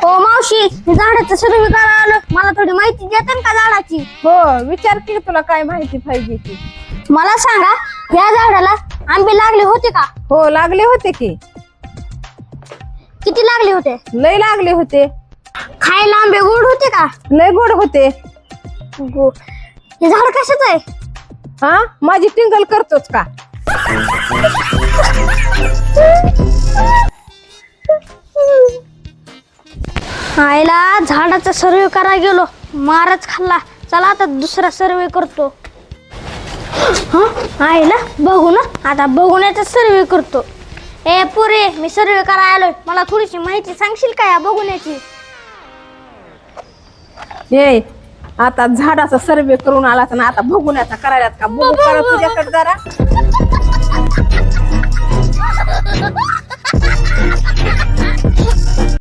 हो मावशी, मी झाडाचं सर्वे करायला आलो. मला थोडी माहिती देता का झाडाची? हो, विचार की तुला काय माहिती पाहिजे ती. मला सांगा, या झाडाला आंबे लागले होते का? हो, लागले होते की. किती लागले होते? लय लागले होते. खायला आंबे गोड होते का? लय गोड होते. हे झाड कशाच आहे? हा, माझी टिंगल करतोच का? आईला झाडाचा सर्वे करायला गेलो, मारच खाल्ला. चला आता दुसरा सर्वे करतो. आईला बघू ना, आता बघून सर्वे करतो. ए पोरे, मी सर्वे करायला आलोय. मला थोडीशी माहिती सांगशील का या बघून? ये, आता झाडाचा सर्वे करून आलात ना, आता बघून करायला का? बघू करा तुझ्याकडे जरा.